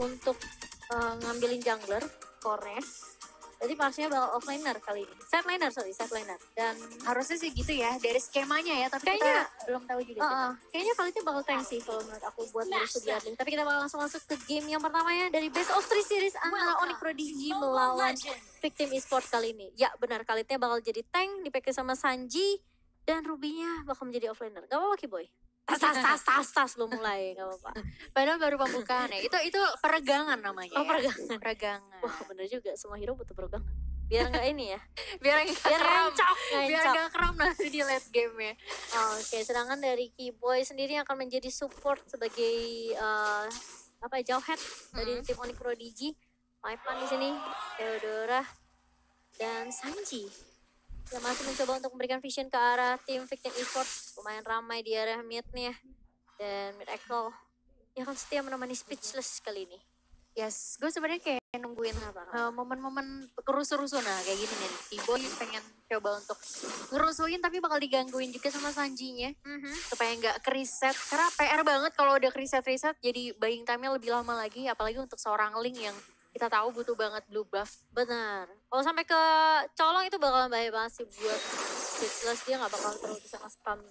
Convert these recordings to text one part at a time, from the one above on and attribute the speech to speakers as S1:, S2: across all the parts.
S1: untuk ngambilin jungler, core-nya. Jadi Marsnya bakal offlaner kali ini. Set laner. Dan
S2: Harusnya sih gitu ya, dari skemanya ya, tapi
S1: kayaknya
S2: kita belum tahu juga sih.
S1: kayaknya kali itu bakal tank sih kalau menurut aku buat musuh di early. Tapi kita bakal langsung masuk ke game yang pertamanya dari Best of 3 series antara Onyx Prodigy melawan Victim Esports kali ini. Ya benar, kali ini bakal jadi tank, dipakai sama Sanji, dan Ruby-nya bakal menjadi offlaner. Gak apa-apa Kiboy. Tas lo mulai, gak apa-apa.
S2: Padahal baru pembukaan ya, itu peregangan namanya.
S1: Oh,
S2: ya.
S1: peregangan. Wah bener juga, semua hero butuh peregangan. Biar nggak ini ya,
S2: biar
S1: ngancok.
S2: gak kram nanti di late game ya.
S1: Oke, sedangkan dari Kiboy sendiri akan menjadi support sebagai jauhead dari tim Onyx Prodigy. Maipan di sini, Theodora dan Sanji yang masih mencoba untuk memberikan vision ke arah tim Victim Esports. Lumayan ramai di area mid-nya, dan Miracle yang akan setia menemani Speechless kali ini.
S2: Yes, gue sebenarnya kayak nungguin momen-momen kerusuh-rusuh kayak gini nih. Kiboy pengen coba untuk ngerusuhin tapi bakal digangguin juga sama Sanjinya supaya nggak keriset. Karena PR banget kalau udah keriset jadi buying time-nya lebih lama lagi, apalagi untuk seorang Link yang kita tahu butuh banget blue buff.
S1: Benar. Kalau sampai ke colong itu bakalan bahaya banget sih buat Speechless. Dia nggak bakal terlalu bisa nge-spam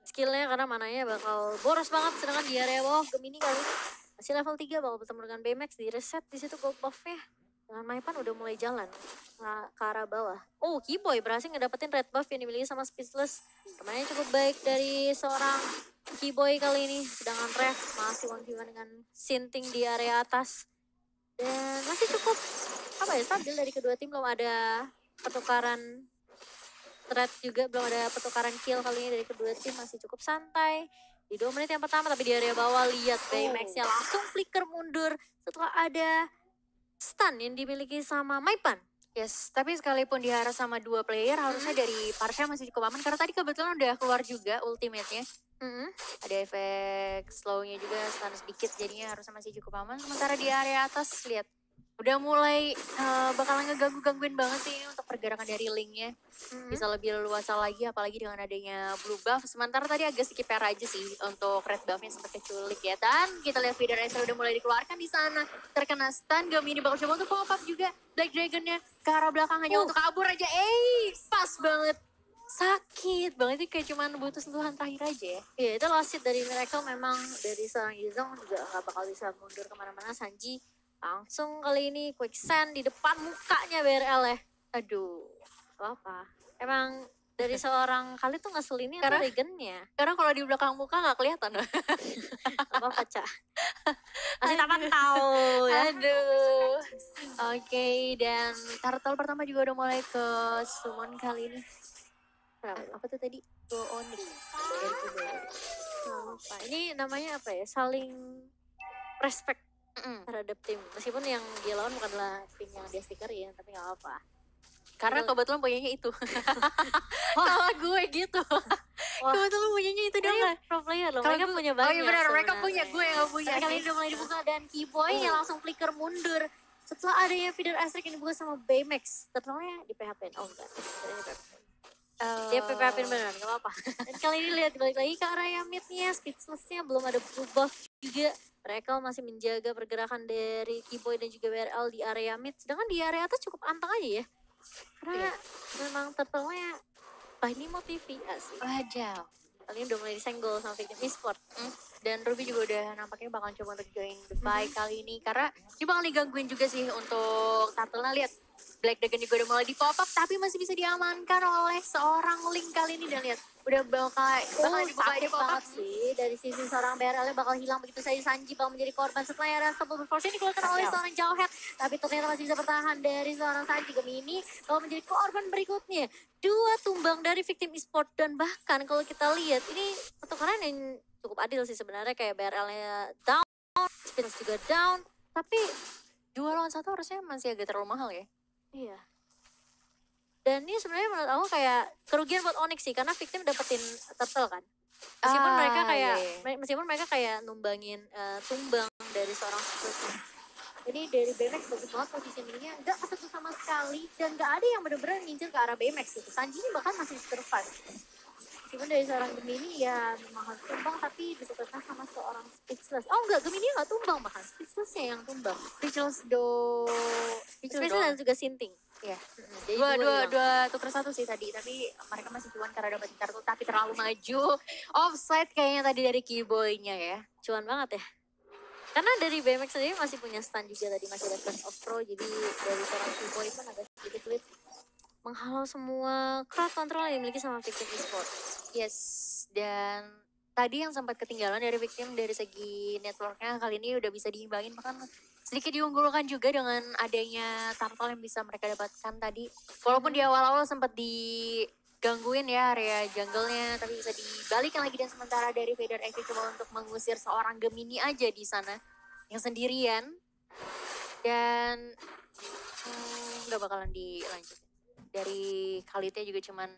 S1: skillnya karena mananya bakal boros banget. Sedangkan di area bawah Gemini kali ini masih level 3 bakal bertemu dengan BMX, di reset di situ gold buff-nya. Dengan Maipan udah mulai jalan ke arah bawah. Oh, Kiboy berhasil ngedapetin red buff yang dimiliki sama Speechless. Permainannya cukup baik dari seorang Kiboy kali ini. Sedangkan Rev masih 1v1 dengan Sinting di area atas. Dan masih cukup stabil dari kedua tim. Belum ada pertukaran threat juga, belum ada pertukaran kill kali ini dari kedua tim. Masih cukup santai di 2 menit yang pertama. Tapi di area bawah lihat Baymax-nya langsung flicker mundur setelah ada stun yang dimiliki sama Maipan.
S2: Yes, tapi sekalipun diharas sama 2 player, harusnya dari Parsha masih cukup aman. Karena tadi kebetulan udah keluar juga ultimate-nya. Ada efek slow-nya juga, stun sedikit, jadinya harusnya masih cukup aman. Sementara di area atas, lihat, udah mulai bakalan ngegangguin banget sih ini untuk pergerakan dari Link-nya. Bisa lebih leluasa lagi, apalagi dengan adanya blue buff. Sementara tadi agak skip aja sih untuk red buff-nya sempat keculik ya. Dan kita lihat Feeder Ezra udah mulai dikeluarkan di sana. Terkena stun, Gemini bakal coba untuk pop up juga. Black Dragon-nya ke arah belakang hanya untuk kabur aja. Pas banget. Sakit banget, ini kayak cuman butuh sentuhan terakhir aja ya.
S1: Iya, itu last hit dari Miracle. Memang dari seorang Yuzong juga gak bakal bisa mundur kemana-mana. Sanji langsung kali ini quicksand di depan mukanya BRL ya. Aduh, apa? Emang dari seorang kali tuh ngeselinnya karena Regennya.
S2: Karena kalau di belakang muka gak kelihatan.
S1: Apa Cak? Masih tak pantau ya.
S2: Aduh. Oke, dan turtle pertama juga udah mulai ke summon kali ini.
S1: Apa tuh tadi? Go Onyx. Ini namanya apa ya? Saling respect terhadap tim. Meskipun yang dia lawan bukanlah tim yang dia stiker ya, tapi gak apa.
S2: Karena kebetulan punyanya itu. Kalau gue gitu. Kebetulan punyanya itu dong.
S1: Pro player loh, mereka punya banyak.
S2: Oh iya benar, mereka punya, gue gak punya.
S1: Kali ini udah mulai dibuka dan Kiboy yang langsung flicker mundur. Setelah adanya feeder Astrid yang dibuka sama Baymax. Ternyata di PHP. Oh enggak, dia PHP beneran, gak apa-apa. Dan kali ini lihat balik lagi ke arah mid-nya, Speechless-nya belum ada buff juga. Mereka masih menjaga pergerakan dari Kiboy dan juga BRL di area mid. Sedangkan di area atas cukup anteng aja ya. Karena memang turtle-nya ini mau TV asik.
S2: Wajah.
S1: Kali ini udah mulai disenggol sama Victim Esports.
S2: Dan Ruby juga udah nampaknya bakal coba untuk join the fight kali ini. Karena dia bakal digangguin juga sih untuk turtle-nya. Lihat, Black Dragon juga udah mulai di pop up, tapi masih bisa diamankan oleh seorang Link kali ini. Dan lihat, udah bakal dibuka di pop up
S1: sih. Dari sisi seorang BRL bakal hilang begitu saja. Sanji bakal menjadi korban setelah area Unstoppable Force ini dikeluarkan oleh seorang Jawhead. Tapi ternyata masih bisa bertahan dari seorang Sanji. Gemini bakal menjadi korban berikutnya. 2 tumbang dari Victim Esports. Dan bahkan kalau kita lihat, ini pertukaran yang cukup adil sih sebenarnya. Kayak BRL-nya down, Speechless juga down. Tapi
S2: 2 lawan 1 harusnya masih agak terlalu mahal ya.
S1: Iya. Dan ini sebenarnya menurut aku kayak kerugian buat Onyx sih, karena Victim dapetin turtle kan. Meskipun mereka kayak numbangin tumbang dari seorang Speechless. Jadi dari BMX bagus banget positioningnya, nggak kesatu sama sekali dan nggak ada yang benar-benar ngincer ke arah BMX gitu. Sanji ini bahkan masih survive. Meskipun dari seorang Gemini ya memang harus tumbang tapi ditukarkan sama seorang Speechless. Oh enggak, Gemini nggak tumbang bahkan Speechlessnya yang tumbang.
S2: Speechless
S1: Speechless
S2: doang.
S1: dan juga Sinting.
S2: Iya.
S1: Jadi
S2: Dua tuker satu sih tadi, tapi mereka masih cuan karena dapat kartu tapi terlalu maju. Offside kayaknya tadi dari Keyboy-nya ya.
S1: cuan banget ya. Karena dari BMX sendiri masih punya stand juga tadi, masih ada First of Pro, jadi dari seorang Keyboy pun agak sedikit sulit menghalau semua crowd control yang dimiliki sama Victim Esports.
S2: Yes, dan tadi yang sempat ketinggalan dari Victim dari segi networknya kali ini udah bisa diimbangin, bahkan sedikit diunggulkan juga dengan adanya turtle yang bisa mereka dapatkan tadi. Walaupun di awal-awal sempat digangguin ya area jungle-nya, tapi bisa dibalikin lagi, dan sementara dari Vader X coba untuk mengusir seorang Gemini aja di sana yang sendirian, dan nggak bakalan dilanjut. Dari Khalidnya juga cuman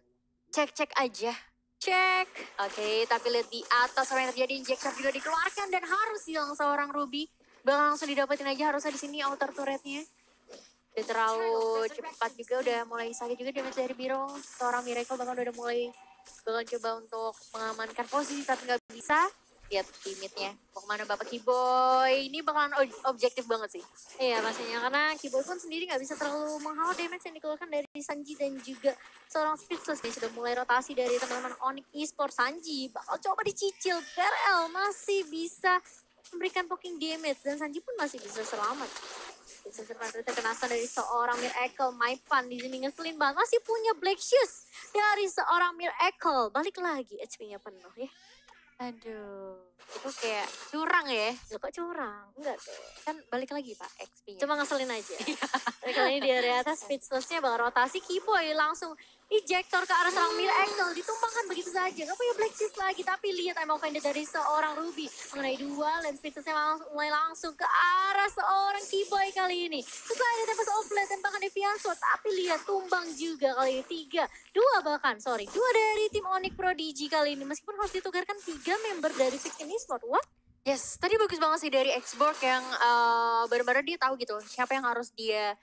S2: cek-cek aja.
S1: Cek.
S2: Oke, tapi lihat di atas apa yang terjadi, injektor juga dikeluarkan dan harus hilang seorang Ruby. Bakal langsung didapetin aja harusnya di sini outer turretnya. Udah terlalu cepat juga, udah mulai sakit juga damage dari Biro. Seorang Miracle bakal udah mulai coba untuk mengamankan posisi tapi nggak bisa. Lihat limitnya. Mau kemana Bapak Keyboy? Ini bakalan objektif banget sih.
S1: Iya pastinya, karena Keyboy pun sendiri nggak bisa terlalu menghalau damage yang dikeluarkan dari Sanji dan juga seorang Speechless. Ini sudah mulai rotasi dari teman-teman Onyx Esports. Sanji bakal coba dicicil, BRL masih bisa memberikan poking damage dan Sanji pun masih bisa selamat. Bisa terkena stun dari seorang Miracle. Maipan di sini ngeselin banget, masih punya Black Shoes dari seorang Miracle. Balik lagi HP-nya penuh ya.
S2: Aduh, itu kayak curang ya.
S1: Loh kok curang? Enggak tuh.
S2: Kan balik lagi Pak XP-nya.
S1: Cuma ngeselin aja. Tapi kali ini di area atas Speechless-nya bakal rotasi. Keyboy langsung ejector ke arah seorang Miracle. Ditumpangkan begitu saja. Gak punya Black Shield lagi. Tapi lihat I'm offended dari seorang Ruby. Mengenai dua, dan Speechless-nya mulai langsung ke arah seorang Keyboy kali ini. Setelah ada Tempest of Blade dan bahkan Devianso. Tapi lihat tumbang juga kali ini. Dua dari tim Onyx Prodigy kali ini. Meskipun harus ditukarkan 3 member dari Victim Esports. What?
S2: Yes, tadi bagus banget sih dari Xborg yang benar-benar dia tahu gitu siapa yang harus dia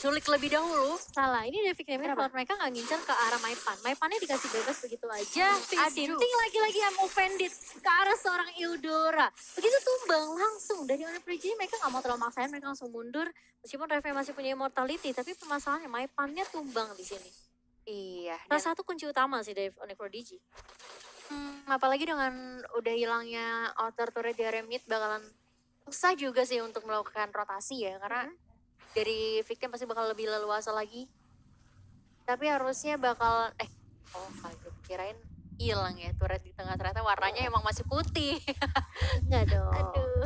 S2: culik lebih dahulu.
S1: Salah, ini dari Victim Esports. Mereka nggak ngincar ke arah Maipan. Maipannya dikasih bebas begitu aja. Sinting lagi-lagi I'm offended ke arah seorang Eudora. Begitu tumbang langsung dari Onyx Prodigy. Mereka nggak mau terlalu maksain, mereka langsung mundur. Meskipun Reve masih punya immortality, tapi permasalahannya Maipannya tumbang di sini.
S2: Iya.
S1: Salah satu kunci utama sih dari Onyx Prodigy.
S2: Apalagi dengan udah hilangnya outer turret di area mid, bakalan susah juga sih untuk melakukan rotasi ya, karena dari Victim pasti bakal lebih leluasa lagi. Tapi harusnya bakal kaget, kirain hilang ya turret di tengah, ternyata warnanya emang masih putih.
S1: Enggak dong.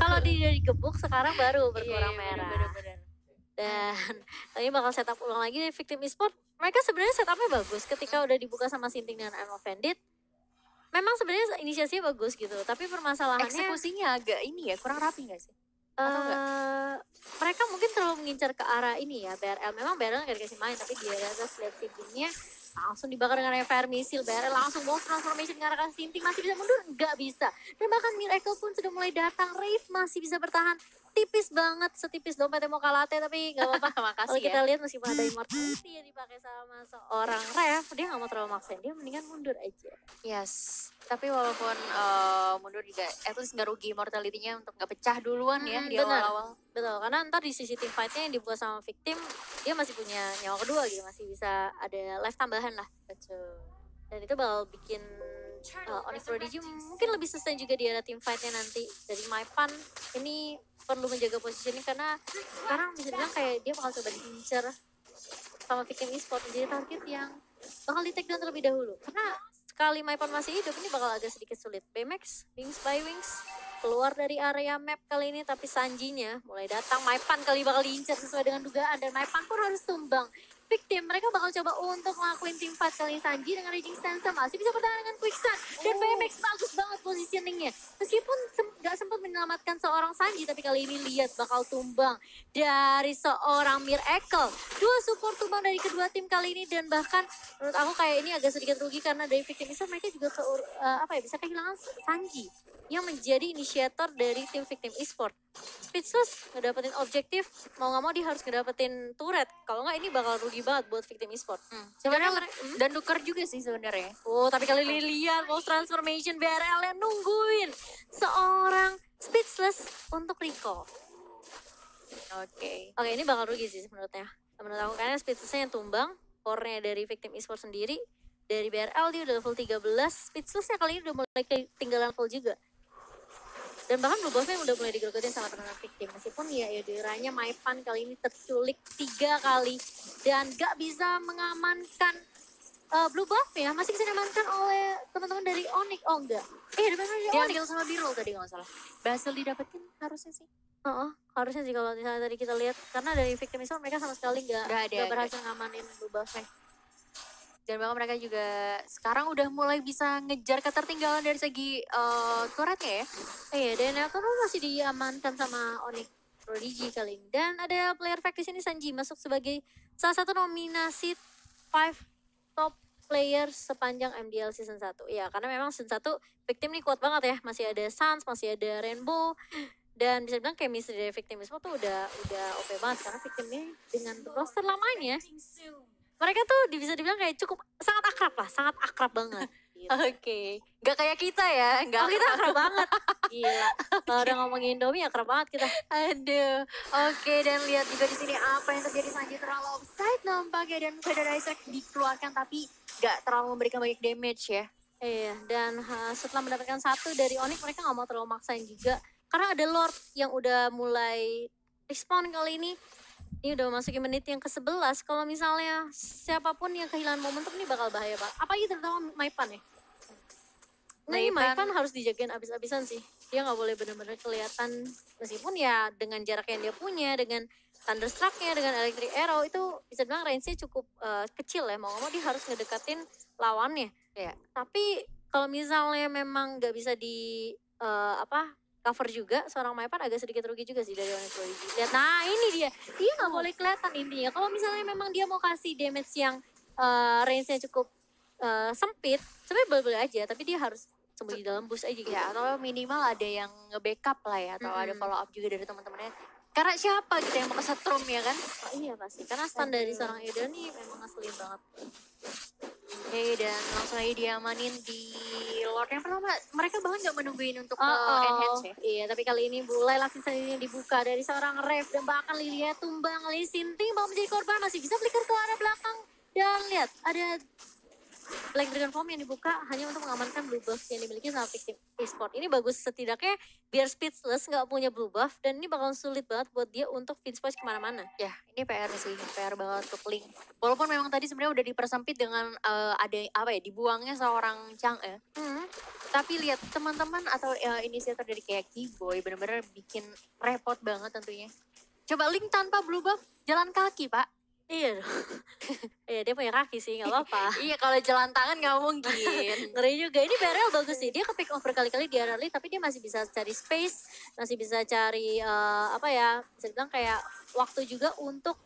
S1: Kalau dia digebuk sekarang baru berkurang merah.
S2: Bener-bener.
S1: Dan ini bakal setup ulang lagi dari Victim Esports. Mereka sebenarnya setupnya bagus ketika udah dibuka sama Sinting dan I'm offended. Memang sebenarnya inisiasinya bagus gitu, tapi permasalahannya
S2: Eksekusinya agak ini ya, kurang rapi gak sih?
S1: Mereka mungkin terlalu mengincar ke arah ini ya, BRL. Memang BRL nggak dikasih main, tapi di area atas lihat Sintingnya langsung dibakar dengan fire missile. BRL langsung mau transformation mengarahkan Sinting, masih bisa mundur? Nggak bisa. Dan bahkan Miracle pun sudah mulai datang, Rave masih bisa bertahan. Tipis banget, setipis dompetnya mau kalate, tapi nggak apa-apa.
S2: Makasih
S1: Kalau kita
S2: ya.
S1: lihat meskipun ada immortality yang dipakai sama seorang Rev, dia nggak mau terlalu maksain, dia mendingan mundur aja.
S2: Yes, tapi walaupun mundur juga, at least nggak rugi mortality-nya untuk nggak pecah duluan ya di
S1: benar.
S2: awal-awal.
S1: Betul, karena ntar di sisi team fight-nya yang dibuat sama Victim, dia masih punya nyawa kedua gitu, masih bisa ada life tambahan lah.
S2: Betul.
S1: Dan itu bakal bikin Onyx Prodigy mungkin lebih sustain juga di area team fight-nya nanti. Dari Maipan ini perlu menjaga positioning karena sekarang bisa dibilang kayak dia bakal coba diincer sama Victim Esports menjadi target yang bakal di take down terlebih dahulu. Karena sekali Maipan masih hidup ini bakal agak sedikit sulit. BMX, Wings by Wings keluar dari area map kali ini, tapi Sanjinya mulai datang. Maipan kali bakal diincar sesuai dengan dugaan dan Maipan pun harus tumbang. Victim, mereka bakal coba untuk ngelakuin team fight kali ini. Sanji dengan Raging Stanza masih bisa bertahan dengan Quicksand. Dan BMX bagus banget positioningnya. Meskipun gak sempat menyelamatkan seorang Sanji, tapi kali ini lihat bakal tumbang dari seorang Miracle. Dua support tumbang dari kedua tim kali ini, dan bahkan menurut aku kayak ini agak sedikit rugi karena dari Victim bisa mereka juga bisa kehilangan Sanji yang menjadi inisiator dari tim Victim Esports. Speechless ngedapetin objektif, mau gak mau dia harus ngedapetin turret. Kalau nggak ini bakal rugi banget buat Victim Esport.
S2: Sebenarnya dan nuker juga sih sebenarnya.
S1: Oh, tapi kali ini lihat Pulse Transformation BRL yang nungguin seorang Speechless untuk recall.
S2: Oke,
S1: ini bakal rugi sih menurutnya. Menurut aku karena Speechless-nya yang tumbang, core-nya dari Victim Esport sendiri. Dari BRL dia udah level 13, Speechless-nya kali ini udah mulai ketinggalan level juga. Dan bahkan Blue Buff-nya udah mulai digerogotin sama teman-teman Victim. Meskipun ya Diranya Maipan kali ini terculik 3 kali. Dan gak bisa mengamankan Blue Buff ya. Masih bisa diamankan oleh teman-teman dari Onyx. Oh enggak. Dari
S2: diambil sama Birul tadi nggak salah. Berhasil didapetin harusnya sih.
S1: Harusnya sih kalau misalnya tadi kita lihat. Karena dari Victim Esport mereka sama sekali gak berhasil ngamanin Blue Buff-nya.
S2: Dan bahkan mereka juga sekarang udah mulai bisa ngejar ketertinggalan dari segi turretnya ya.
S1: Iya, dan aku masih diamankan sama Onyx Prodigy kali ini. Dan ada player fact di sini, Sanji masuk sebagai salah satu nominasi 5 top player sepanjang MDL season 1. Ya, karena memang season 1 Victim ini kuat banget ya. Masih ada Sans, masih ada Rainbow. Dan bisa bilang chemistry dari Victim Esport tuh udah OP banget. Karena Victim ini dengan roster lamanya, mereka tuh bisa dibilang kayak cukup sangat akrab banget.
S2: Oke. Gak kayak kita ya.
S1: Kita akrab banget. Gila. Kalau udah ngomongin Indomie akrab banget kita.
S2: Aduh. Oke, dan lihat juga di sini apa yang terjadi. Sanji terlalu offside nampaknya dan Feather Isaac dikeluarkan tapi gak terlalu memberikan banyak damage ya.
S1: Iya, dan setelah mendapatkan 1 dari Onyx mereka gak mau terlalu maksain juga. Karena ada Lord yang udah mulai respawn kali ini. Ini udah masukin menit yang ke-11. Kalau misalnya siapapun yang kehilangan momentum ini bakal bahaya banget. Apalagi terutama Maipan ya. Nah ini Maipan harus dijagain abis-abisan sih. Dia gak boleh bener-bener kelihatan. Meskipun ya dengan jarak yang dia punya, dengan Thunderstruck-nya, dengan Electric Arrow itu bisa bilang range-nya cukup kecil ya. Mau gak mau dia harus ngedekatin lawannya.
S2: Ya.
S1: Tapi kalau misalnya memang gak bisa di cover juga, seorang Maipan agak sedikit rugi juga sih dari Onyx Prodigy. Lihat, nah ini dia nggak boleh kelihatan intinya. Kalau misalnya memang dia mau kasih damage yang range-nya cukup sempit, sebenarnya boleh-boleh aja, tapi dia harus sembunyi dalam bush aja gitu.
S2: Ya, atau minimal ada yang nge-backup lah ya, atau ada follow up juga dari teman-temannya. Karena siapa gitu yang mau kesetrum ya kan?
S1: Iya pasti, karena stand dari seorang Eden nih memang ngeselin banget.
S2: Oke, dan langsung aja diamanin di Lord yang pertama. Mereka bahkan gak menungguin untuk enhance ya.
S1: Iya, tapi kali ini mulai season ini dibuka dari seorang Rev dan bahkan Lilia tumbang. Lee Sinting mau menjadi korban, masih bisa flicker ke arah belakang. Dan lihat, ada Black Dragon Form yang dibuka hanya untuk mengamankan blue buff yang dimiliki sama Victim Esport. Ini bagus setidaknya biar Speechless nggak punya blue buff dan ini bakal sulit banget buat dia untuk feed push kemana-mana.
S2: Ya, ini PR sih, PR banget untuk Link. Walaupun memang tadi sebenarnya udah dipersempit dengan ada dibuangnya seorang Chang'e. Tapi lihat teman-teman atau inisiator dari kayak Keyboy bener-bener bikin repot banget tentunya. Coba Link tanpa blue buff jalan kaki, Pak.
S1: Iya dong. Iya dia punya kaki sih gak apa-apa.
S2: Iya kalau jalan tangan gak mungkin.
S1: Ngeri juga. Ini BRL bagus sih. Dia ke pick off berkali-kali di early tapi dia masih bisa cari space. Masih bisa cari bisa dibilang kayak waktu juga untuk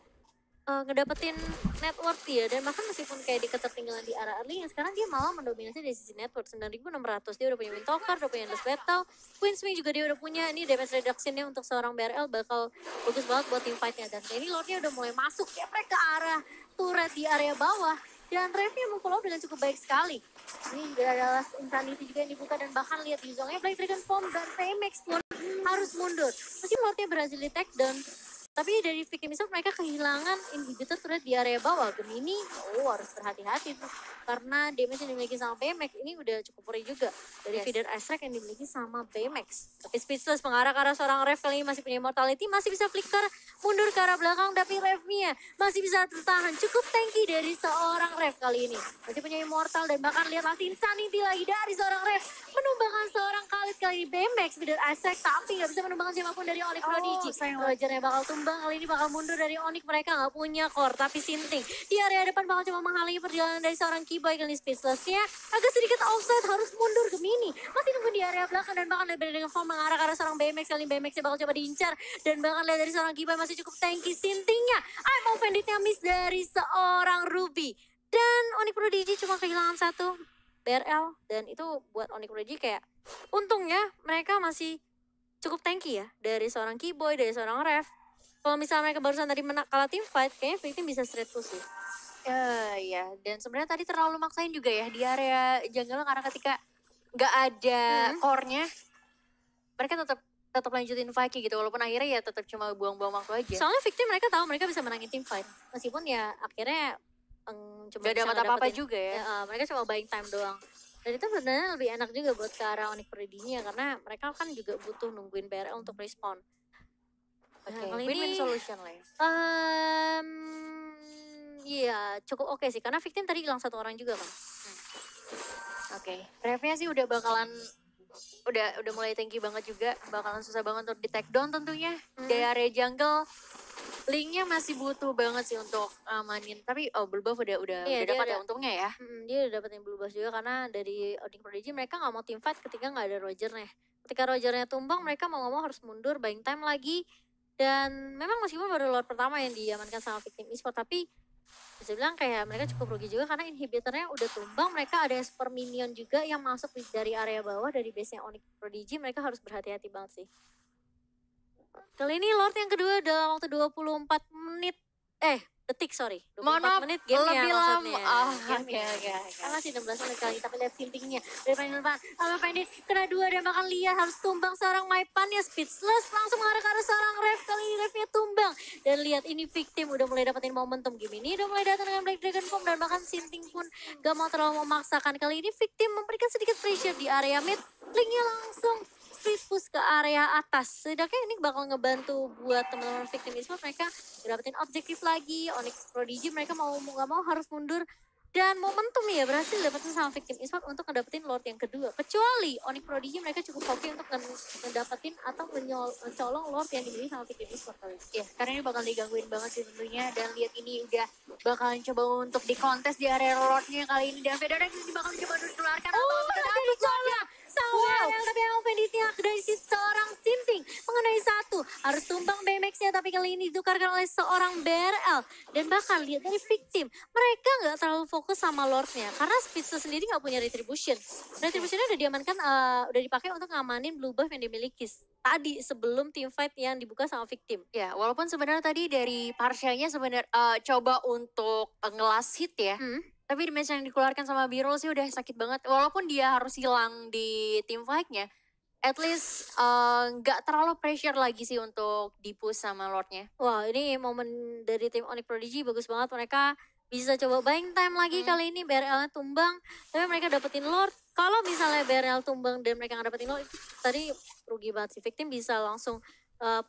S1: ngedapetin network dia. Dan bahkan meskipun kayak di ketertinggalan di arah early, yang sekarang dia malah mendominasi dari sisi network. 9.600 dia udah punya Windtalker, udah punya Endless Battle. Queen Swing juga dia udah punya. Ini damage reduction-nya untuk seorang BRL bakal bagus banget buat team fight-nya. Dan ini Lord-nya udah mulai masuk geprek ke arah turret di area bawah. Dan Rev-nya memfollow dengan cukup baik sekali. Ini juga adalah Insanity juga yang dibuka. Dan bahkan lihat di zone-nya Black Dragon Form dan Paymax pun harus mundur. Meski Lord-nya berhasil di take down. Tapi dari Victim Esport mereka kehilangan inhibitor turret di area bawah. Gemini harus berhati-hati tuh. Karena damage yang dimiliki sama Baymax ini udah cukup worry juga. Dari Feather Isaac yang dimiliki sama Baymax. Tapi Speechless mengarah ke arah seorang Rev kali ini masih punya Immortality. Masih bisa flicker mundur ke arah belakang. Tapi Rev-nya masih bisa tertahan. Cukup tanky dari seorang Rev kali ini. Masih punya Immortal dan bahkan lihat masih Insanity lagi dari seorang Rev. Menumbangkan seorang Khalid kali ini Baymax. Feather Isaac tapi gak bisa menumbangkan siapapun dari Onyx Prodigy. Rogernya bakal tumbang kali ini bakal mundur dari Onyx. Mereka gak punya core tapi Sinting di area depan bakal cuma menghalangi perjalanan dari seorang Keyboy kali ini. Speechless-nya agak sedikit offset harus mundur Gemini. Masih nunggu di area belakang dan bahkan dari dengan form mengarah ke arah seorang Baymax kali ini. Baymax-nya bakal coba diincar dan bahkan lihat dari seorang Keyboy masih cukup tanky. Sintingnya I'm offended-nya miss dari seorang Ruby dan Onyx Prodigy cuma kehilangan 1 BRL dan itu buat Onyx Prodigy kayak untungnya mereka masih cukup tanky ya dari seorang Keyboy, dari seorang Ref. Kalau misalnya mereka barusan tadi kalah team fight, kayaknya Victim bisa straight push sih.
S2: Iya, dan sebenarnya tadi terlalu maksain juga ya di area jungle karena ketika nggak ada core-nya, mereka tetap lanjutin fight gitu, walaupun akhirnya ya tetap cuma buang-buang waktu aja.
S1: Soalnya Victim mereka tahu mereka bisa menangin team fight, meskipun ya akhirnya cuma
S2: gak dapat apa-apa juga ya.
S1: Mereka cuma buying time doang. Dan itu sebenarnya lebih enak juga buat ke arah Onyx Prodigy-nya karena mereka kan juga butuh nungguin BRL untuk respawn.
S2: Oke, win-win solution lah ya.
S1: Iya, cukup oke sih karena Victim tadi hilang satu orang juga kan.
S2: Oke, Refnya sih udah bakalan udah mulai tinggi banget juga, bakalan susah banget untuk di take down tentunya. Dari area jungle, Linknya masih butuh banget sih untuk amanin. Tapi Blue Buff udah dapat ya untungnya ya.
S1: Dia udah dapetin Blue Buff juga karena dari Onyx Prodigy mereka nggak mau team fight ketika nggak ada Roger-nya. Ketika Roger-nya tumbang mereka mau nggak mau harus mundur, buying time lagi. Dan memang meskipun baru Lord pertama yang diamankan sama Victim Esport, tapi bisa bilang kayak mereka cukup rugi juga karena inhibitornya udah tumbang. Mereka ada super minion juga yang masuk dari area bawah dari base-nya Onyx Prodigy. Mereka harus berhati-hati banget sih. Kali ini Lord yang kedua dalam waktu 24 menit. Detik sorry. 24 menit gamenya maksudnya. Kan masih 16 menit kali kita lihat sintingnya. Dari paling depan. Pendek kena 2 dan bahkan lihat harus tumbang seorang Maipan ya speechless. Langsung mengarah ke arah seorang Ref. Kali ini Refnya tumbang. Dan lihat ini Victim udah mulai dapetin momentum game ini. Udah mulai datang dengan Black Dragon Bomb. Dan bahkan sinting pun gak mau terlalu memaksakan. Kali ini Victim memberikan sedikit pressure di area mid. Linknya langsung split push ke area atas. Setidaknya ini bakal ngebantu buat teman-teman Victim Esport. Mereka dapetin objektif lagi. Onyx Prodigy mereka mau nggak mau harus mundur. Dan momentum ya berhasil dapetin sama Victim Esport untuk ngedapetin Lord yang kedua. Kecuali Onyx Prodigy mereka cukup hoki untuk ngedapetin atau mencolong Lord yang dimiliki sama Victim Esport.
S2: Ya, karena ini bakal digangguin banget sih tentunya. Dan lihat ini udah bakalan coba untuk dikontes di area Lordnya kali ini. Dan Fedora ini bakal coba dikeluarkan.
S1: Ada dicoba. Tapi yang Venditnya dari si seorang Sinting mengenai satu. Harus tumbang BMX-nya tapi kali ini ditukarkan oleh seorang BRL. Dan bahkan lihat dari Victim. Mereka nggak terlalu fokus sama Lord-nya. Karena Speedster sendiri nggak punya Retribution. Retribution-nya udah diamankan, udah dipakai untuk ngamanin Blue Buff yang dimiliki tadi sebelum team fight yang dibuka sama Victim.
S2: Ya, walaupun sebenarnya tadi dari Parsianya sebenarnya coba untuk ngelas hit ya. Tapi damage yang dikeluarkan sama Birol sih udah sakit banget. Walaupun dia harus hilang di team fight-nya, at least nggak terlalu pressure lagi sih untuk di-push sama Lord-nya.
S1: Wah, ini momen dari tim Onyx Prodigy bagus banget. Mereka bisa coba buying time lagi kali ini. BRL-nya tumbang, tapi mereka dapetin Lord. Kalau misalnya BRL tumbang dan mereka nggak dapetin Lord, itu tadi rugi banget sih. Victim bisa langsung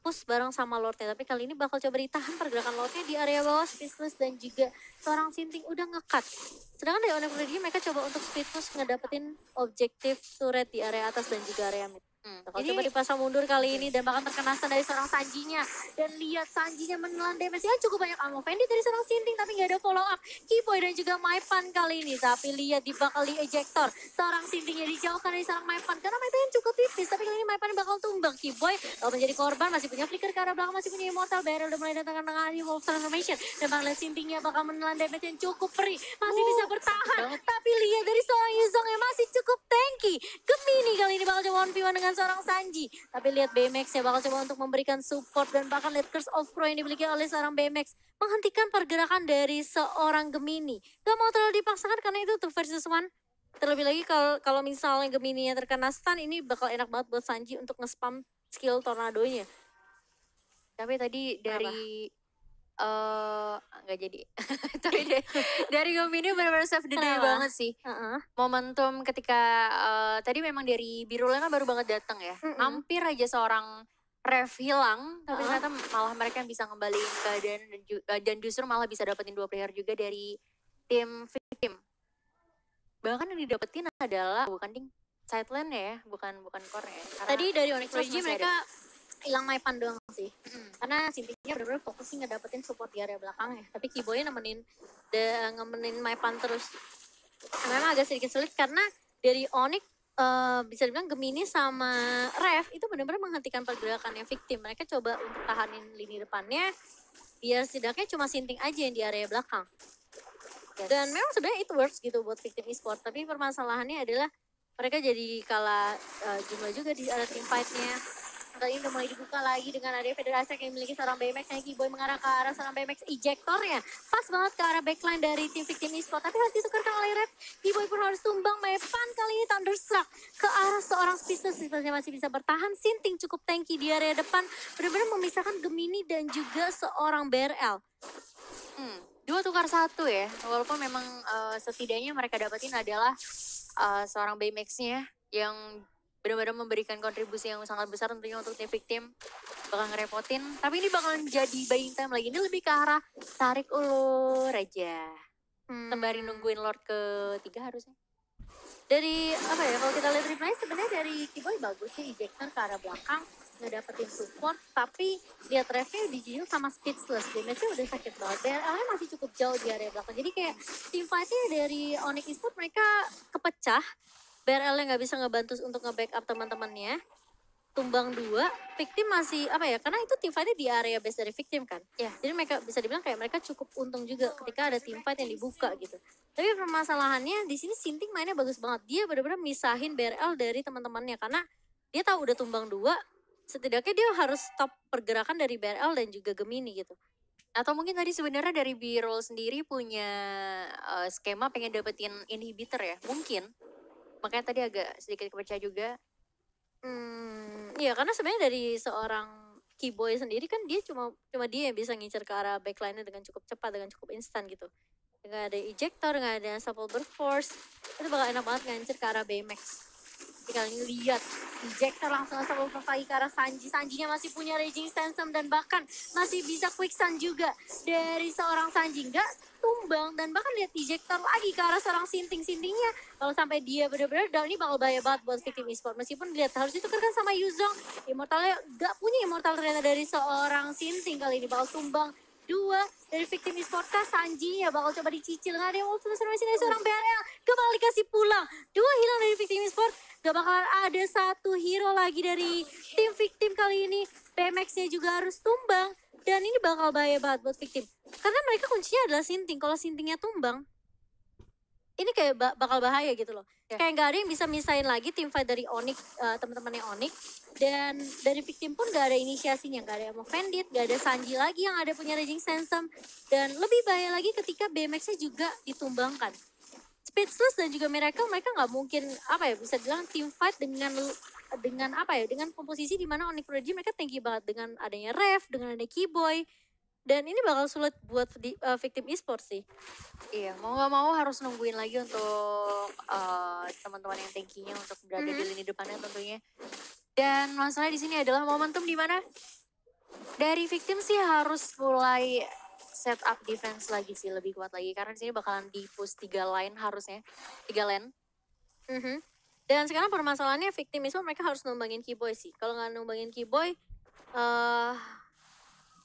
S1: push bareng sama Lordnya, tapi kali ini bakal coba ditahan pergerakan Lordnya di area bawah. Speechless dan juga seorang Sinting udah nge-cut. Sedangkan dari Onyx Prodigy mereka coba untuk speed push ngedapetin objektif turret di area atas dan juga area mid. Bakal coba dipasang mundur kali ini dan bahkan terkena stun dari seorang Sanjinya. Dan lihat Sanjinya menelan damage-nya cukup banyak ammo. Fendi dari seorang Sinting tapi nggak ada follow up. Keyboy dan juga Maipan kali ini. Tapi lihat di bakal di ejector. Seorang Sintingnya dijauhkan dari seorang Maipan. Karena Maipan cukup tipis. Tapi kali ini Maipan bakal tumbang. Keyboy kalau menjadi korban masih punya flicker ke arah belakang. Masih punya immortal. Barrel udah mulai datang dengan Wolf Transformation. Dan bakal lihat Sintingnya bakal menelan damage yang cukup perih. Masih bisa bertahan. Tapi lihat dari seorang Yuzong yang masih cukup tanky. Gemini kali ini bakal coba 1v1 dengan seorang Sanji. Tapi lihat BMX ya bakal coba untuk memberikan support. Dan bahkan lihat Curse of Crow yang dimiliki oleh seorang BMX menghentikan pergerakan dari seorang Gemini. Gak mau terlalu dipaksakan karena itu 2 versus 1. Terlebih lagi kalau misalnya Gemini-nya terkena stun, ini bakal enak banget buat Sanji untuk nge-spam skill tornadonya.
S2: Tapi tadi dari nggak jadi. Tapi dari Gemini benar-benar save the day banget sih. Momentum ketika tadi memang dari Birulnya kan baru banget datang ya. Hampir aja seorang Ref hilang, tapi ternyata malah mereka bisa ngembaliin keadaan dan justru malah bisa dapetin 2 player juga dari tim Victim. Bahkan yang didapetin adalah bukan side lane ya, bukan core ya.
S1: Tadi dari Onyx Prodigy mereka hilang Maipan doang sih. Karena Sintingnya benar-benar fokus sih ngedapetin support di area belakangnya. Tapi Keyboy nemenin Maipan terus. Memang agak sedikit sulit karena dari Onyx bisa dibilang Gemini sama Ref itu benar-benar menghentikan pergerakannya Victim. Mereka coba untuk tahanin lini depannya biar setidaknya cuma Sinting aja yang di area belakang. Dan memang sebenarnya itu works gitu buat Victim Esport. Tapi permasalahannya adalah mereka jadi kalah jumlah juga di area team fight-nya. Kali ini udah mulai dibuka lagi dengan ada federasi yang dimiliki seorang BMX yang Keyboy mengarah ke arah seorang BMX ejectornya. Pas banget ke arah backline dari tim Victim Esport. Tapi harus ditukarkan oleh Red. Keyboy pun harus tumbang. Maepan kali ini Thunderstruck ke arah seorang Speedless. Speedlessnya masih bisa bertahan. Sinting cukup tanky di area depan. Benar-benar memisahkan Gemini dan juga seorang BRL.
S2: Dua tukar satu ya. Walaupun memang setidaknya mereka dapetin adalah seorang BMX-nya yang benar-benar memberikan kontribusi yang sangat besar tentunya untuk tim Victim. Bakal ngerepotin. Tapi ini bakalan jadi buying time lagi. Ini lebih ke arah tarik ulur aja. Sembari nungguin Lord ketiga harusnya.
S1: Dari apa ya, kalau kita lihat replay sebenarnya dari Keyboy bagus sih, ejector ke arah belakang ngedapetin support, tapi lihat refnya dijunjung sama Speedless, damage-nya udah sakit banget. BRL-nya masih cukup jauh di area belakang, jadi kayak team fight-nya dari Onyx Esport mereka kepecah. BRL-nya nggak bisa ngebantu untuk nge-backup teman-temannya. Tumbang 2, Victim masih apa ya, karena itu team fight-nya di area base dari Victim kan.
S2: Ya.
S1: Jadi mereka bisa dibilang kayak mereka cukup untung juga ketika ada team fight yang dibuka gitu. Tapi permasalahannya di sini Sinting mainnya bagus banget. Dia benar-benar misahin BRL dari teman-temannya karena dia tahu udah tumbang 2, setidaknya dia harus stop pergerakan dari BRL dan juga Gemini gitu.
S2: Atau mungkin tadi sebenarnya dari B-Roll sendiri punya skema pengen dapetin inhibitor ya, mungkin. Makanya tadi agak sedikit kepecah juga.
S1: Iya karena sebenarnya dari seorang Keyboy sendiri kan dia cuma dia yang bisa ngincer ke arah backline-nya dengan cukup cepat, dengan cukup instan gitu. Nggak ada ejector, nggak ada supple burst, itu bakal enak banget ngincer ke arah BMX. Tinggal lihat ejector langsung supple burst lagi ke arah Sanji. Sanjinya masih punya raging sandstorm dan bahkan masih bisa quicksand juga dari seorang Sanji. Nggak tumbang dan bahkan lihat ejector lagi ke arah seorang Sintingnya. Kalau sampai dia benar-benar down ini bakal bahaya banget buat Victim Esport. Meskipun lihat harus ditukarkan sama Yuzong, Immortalnya nggak punya Immortal ternyata dari seorang Sinting kali ini bakal tumbang 2 dari Victim Esport kah. Sanji ya bakal coba dicicil, nggak ada yang ultimate transformation dari seorang BRL, kembali dikasih pulang 2 hilang dari Victim Esport. Gak bakalan ada 1 hero lagi dari tim Victim kali ini. BMX-nya juga harus tumbang dan ini bakal bahaya banget buat Victim karena mereka kuncinya adalah Sinting. Kalau Sintingnya tumbang ini kayak bakal bahaya gitu loh. Kayak nggak ada yang bisa misahin lagi tim fight dari Onyx, teman-temannya Onyx. Dan dari Victim pun nggak ada inisiasinya, nggak ada yang mau Vendit, nggak ada Sanji lagi yang ada punya Raging Sandstorm. Dan lebih bahaya lagi ketika BMX-nya juga ditumbangkan. Speedless dan juga Miracle mereka nggak mungkin apa ya bisa bilang tim fight dengan apa ya, dengan komposisi di mana Onyx Prodigy mereka tinggi banget dengan adanya Rev, dengan adanya Keyboy. Dan ini bakal sulit buat Victim Esport sih.
S2: Iya, mau nggak mau harus nungguin lagi untuk teman-teman yang tankinya untuk berada di lini depannya tentunya. Dan masalahnya di sini adalah momentum di mana dari Victim sih harus mulai set up defense lagi sih, lebih kuat lagi karena di sini bakalan di push 3 line harusnya, 3 lane.
S1: Dan sekarang permasalahannya Victim Esport mereka harus numbangin Keyboy sih. Kalau nggak numbangin Keyboy,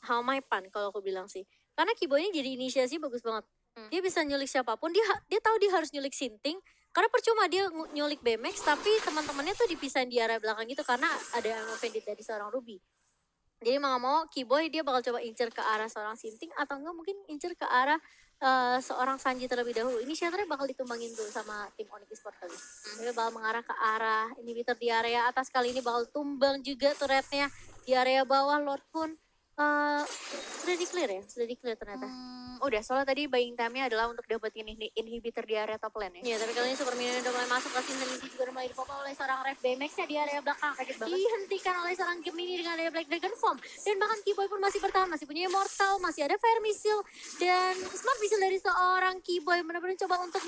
S1: How My Pan kalau aku bilang sih. Karena Keyboy ini jadi inisiasi bagus banget. Dia bisa nyulik siapapun, dia tahu dia harus nyulik Sinting. Karena percuma dia nyulik BMX tapi teman-temannya tuh dipisahin di area belakang gitu karena ada yang offended dari seorang Ruby. Jadi mau gak mau Keyboy dia bakal coba incer ke arah seorang Sinting atau enggak mungkin incer ke arah seorang Sanji terlebih dahulu. Inisiatornya bakal ditumbangin dulu sama tim Onyx Esport kali. Dia bakal mengarah ke arah inhibitor di area atas, kali ini bakal tumbang juga turretnya di area bawah. Lord pun sudah di-clear ternyata.
S2: Udah, soalnya tadi buying time-nya adalah untuk dapetin inhibitor di area top lane ya.
S1: Iya, tapi kali ini Super Minion udah mulai masuk ke Sinting juga udah mulai dipopol oleh seorang Rev. BMX-nya di area belakang kaget banget. Dihentikan oleh seorang Gemini dengan area Black Dragon Form. Dan bahkan Keyboy pun masih bertahan, masih punya Immortal, masih ada Fire Missile. Dan Smart Missile dari seorang Keyboy benar-benar coba untuk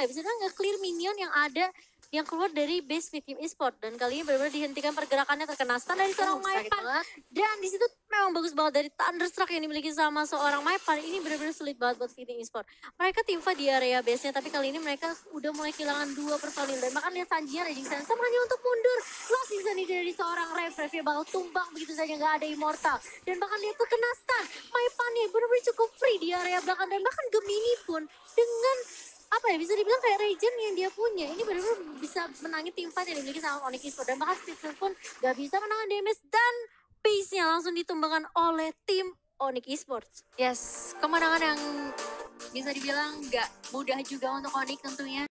S1: bisa nge-clear minion yang ada yang keluar dari base Victim Esport. Dan kali ini benar-benar dihentikan pergerakannya, terkena stun dari seorang Maepan. Dan di situ memang bagus banget dari Thunderstruck yang dimiliki sama seorang Maepan. Ini benar-benar sulit banget buat Victim Esport. Mereka tim fight di area base-nya, tapi kali ini mereka udah mulai kehilangan 2 personil. Dan bahkan lihat Sanjinya Raging Sandstorm hanya untuk mundur. Lost season ini dari seorang Rev. Revnya bakal tumbang begitu saja, nggak ada Immortal. Dan bahkan lihat tuh kena stun. Maepan nih benar-benar cukup free di area belakang. Dan bahkan Gemini pun dengan bisa dibilang kayak regen yang dia punya, ini benar-benar bisa menangi tim fight yang dimiliki sama Onyx Esport. Dan bahkan Speedless pun gak bisa menangkan damage dan pace-nya langsung ditumbangkan oleh tim Onyx Esport.
S2: Yes, kemenangan yang bisa dibilang gak mudah juga untuk Onyx tentunya.